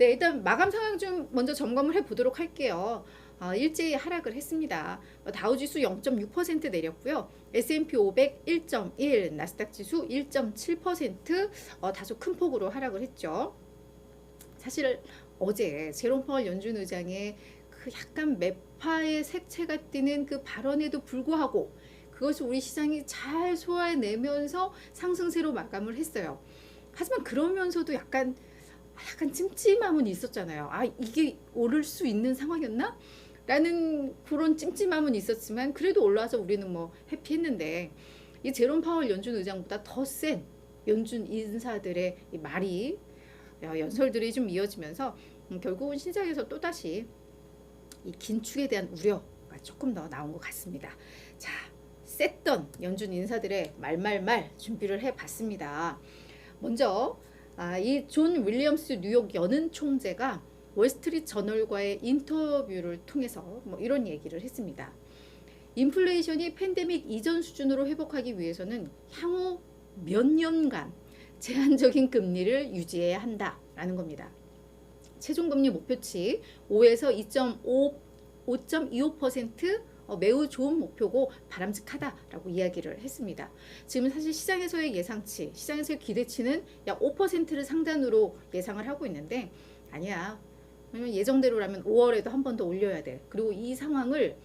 네, 일단 마감 상황 좀 먼저 점검을 해보도록 할게요. 일제히 하락을 했습니다. 다우지수 0.6% 내렸고요. S&P 500 1.1, 나스닥 지수 1.7% 다소 큰 폭으로 하락을 했죠. 사실 어제 제롬 파월 연준 의장의 그 약간 매파의 색채가 띠는 그 발언에도 불구하고 그것을 우리 시장이 잘 소화해내면서 상승세로 마감을 했어요. 하지만 그러면서도 약간 찜찜함은 있었잖아요. 이게 오를 수 있는 상황이었나? 라는 그런 찜찜함은 있었지만 그래도 올라와서 우리는 뭐 해피했는데 이 제롬 파월 연준 의장보다 더 센 연준 인사들의 이 말이 연설들이 좀 이어지면서 결국은 시장에서 또다시 이 긴축에 대한 우려가 조금 더 나온 것 같습니다. 자, 셌던 연준 인사들의 말말말 준비를 해봤습니다. 먼저 이 존 윌리엄스 뉴욕 연은 총재가 월스트리트 저널과의 인터뷰를 통해서 뭐 이런 얘기를 했습니다. 인플레이션이 팬데믹 이전 수준으로 회복하기 위해서는 향후 몇 년간 제한적인 금리를 유지해야 한다라는 겁니다. 최종금리 목표치 5에서 5.25% 매우 좋은 목표고 바람직하다라고 이야기를 했습니다. 지금 사실 시장에서의 예상치, 시장에서의 기대치는 약 5%를 상단으로 예상을 하고 있는데 아니야. 왜냐면 예정대로라면 5월에도 한 번 더 올려야 돼. 그리고 이 상황을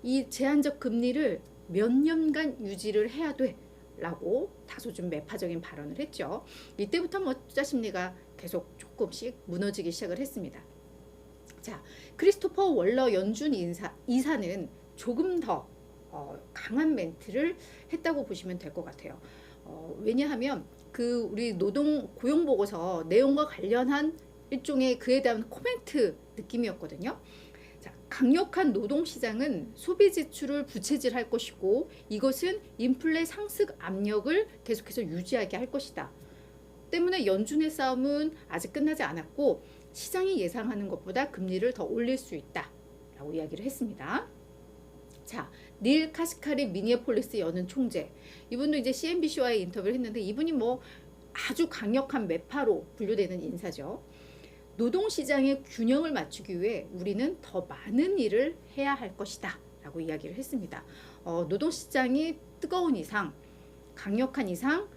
이 제한적 금리를 몇 년간 유지를 해야 돼. 라고 다소 좀 매파적인 발언을 했죠. 이때부터 뭐 투자 심리가 계속 조금씩 무너지기 시작을 했습니다. 자, 크리스토퍼 월러 연준 이사는 조금 더 강한 멘트를 했다고 보시면 될 것 같아요. 왜냐하면 그 우리 노동 고용 보고서 내용과 관련한 일종의 그에 대한 코멘트 느낌이었거든요. 자, 강력한 노동시장은 소비 지출을 부채질할 것이고 이것은 인플레 상승 압력을 계속해서 유지하게 할 것이다. 때문에 연준의 싸움은 아직 끝나지 않았고 시장이 예상하는 것보다 금리를 더 올릴 수 있다 라고 이야기를 했습니다. 자, 닐 카시카리 미니애폴리스 연은 총재, 이분도 이제 CNBC와의 인터뷰를 했는데 이분이 뭐 아주 강력한 매파로 분류되는 인사죠. 노동시장의 균형을 맞추기 위해 우리는 더 많은 일을 해야 할 것이다 라고 이야기를 했습니다. 노동시장이 뜨거운 이상, 강력한 이상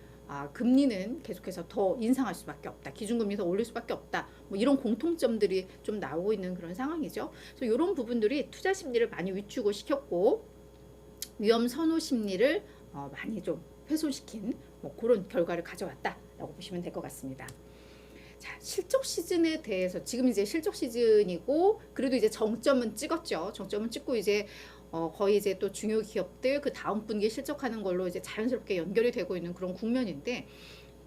금리는 계속해서 더 인상할 수밖에 없다. 기준금리 더 올릴 수밖에 없다. 뭐 이런 공통점들이 좀 나오고 있는 그런 상황이죠. 그래서 이런 부분들이 투자 심리를 많이 위축을 시켰고 위험 선호 심리를 많이 좀 훼손시킨 뭐 그런 결과를 가져왔다라고 보시면 될 것 같습니다. 자, 실적 시즌에 대해서 지금 이제 실적 시즌이고 그래도 이제 정점은 찍었죠. 정점은 찍고 이제 거의 이제 또 중요 기업들 그 다음 분기에 실적하는 걸로 이제 자연스럽게 연결이 되고 있는 그런 국면인데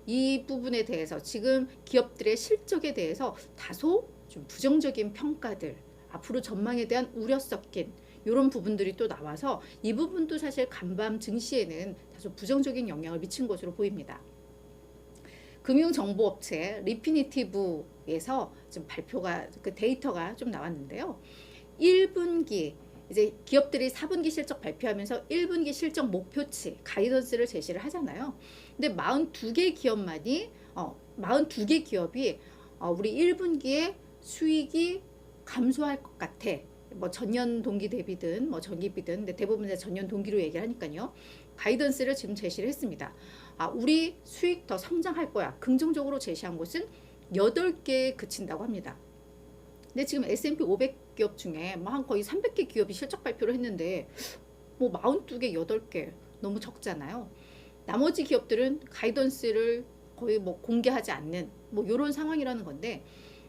이 부분에 대해서 지금 기업들의 실적에 대해서 다소 좀 부정적인 평가들, 앞으로 전망에 대한 우려 섞인 이런 부분들이 또 나와서 이 부분도 사실 간밤 증시에는 다소 부정적인 영향을 미친 것으로 보입니다. 금융정보업체 리피니티브에서 좀 발표가 그 데이터가 좀 나왔는데요. 1분기 이제 기업들이 4분기 실적 발표하면서 1분기 실적 목표치 가이던스를 제시를 하잖아요. 근데 42개 기업만이 42개 기업이 우리 1분기에 수익이 감소할 것 같아. 뭐 전년 동기 대비든 뭐 전기비든 근데 대부분 전년 동기로 얘기를 하니까요. 가이던스를 지금 제시를 했습니다. 우리 수익 더 성장할 거야. 긍정적으로 제시한 곳은 8개에 그친다고 합니다. 근데 지금 S&P 500 기업 중에 뭐 한 거의 300개 기업이 실적 발표를 했는데 뭐 42개, 8개 너무 적잖아요. 나머지 기업들은 가이던스를 거의 뭐 공개하지 않는 뭐 이런 상황이라는 건데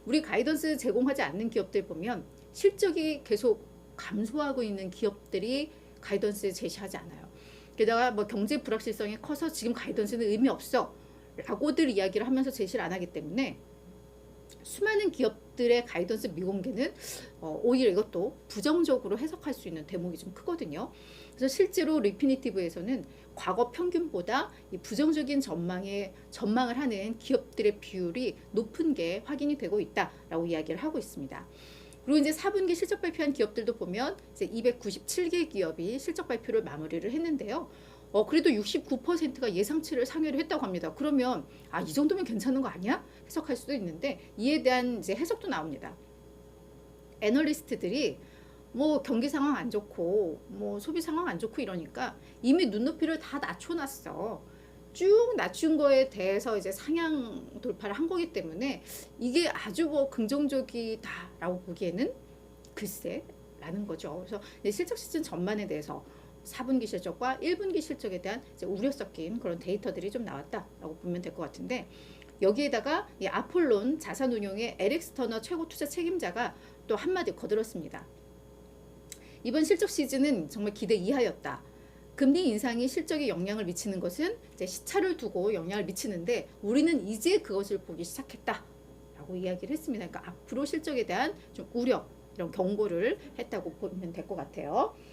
우리 가이던스 제공하지 않는 기업들 보면 실적이 계속 감소하고 있는 기업들이 가이던스 제시하지 않아요. 게다가 뭐 경제 불확실성이 커서 지금 가이던스는 의미 없어 라고들 이야기를 하면서 제시를 안 하기 때문에 수많은 기업들의 가이던스 미공개는 오히려 이것도 부정적으로 해석할 수 있는 대목이 좀 크거든요. 그래서 실제로 리피니티브에서는 과거 평균보다 이 부정적인 전망을 하는 기업들의 비율이 높은 게 확인이 되고 있다라고 이야기를 하고 있습니다. 그리고 이제 4분기 실적 발표한 기업들도 보면 이제 297개 기업이 실적 발표를 마무리를 했는데요. 그래도 69%가 예상치를 상회를 했다고 합니다. 그러면 이 정도면 괜찮은 거 아니야? 해석할 수도 있는데 이에 대한 이제 해석도 나옵니다. 애널리스트들이 뭐 경기 상황 안 좋고 뭐 소비 상황 안 좋고 이러니까 이미 눈높이를 다 낮춰놨어. 쭉 낮춘 거에 대해서 이제 상향 돌파를 한 거기 때문에 이게 아주 뭐 긍정적이다라고 보기에는 글쎄 라는 거죠. 그래서 실적 시즌 전반에 대해서 4분기 실적과 1분기 실적에 대한 이제 우려 섞인 그런 데이터들이 좀 나왔다라고 보면 될 것 같은데, 여기에다가 이 아폴론 자산운용의 에릭스 터너 최고 투자 책임자가 또 한마디 거들었습니다. 이번 실적 시즌은 정말 기대 이하였다. 금리 인상이 실적에 영향을 미치는 것은 이제 시차를 두고 영향을 미치는데 우리는 이제 그것을 보기 시작했다라고 이야기를 했습니다. 그러니까 앞으로 실적에 대한 좀 우려, 이런 경고를 했다고 보면 될 것 같아요.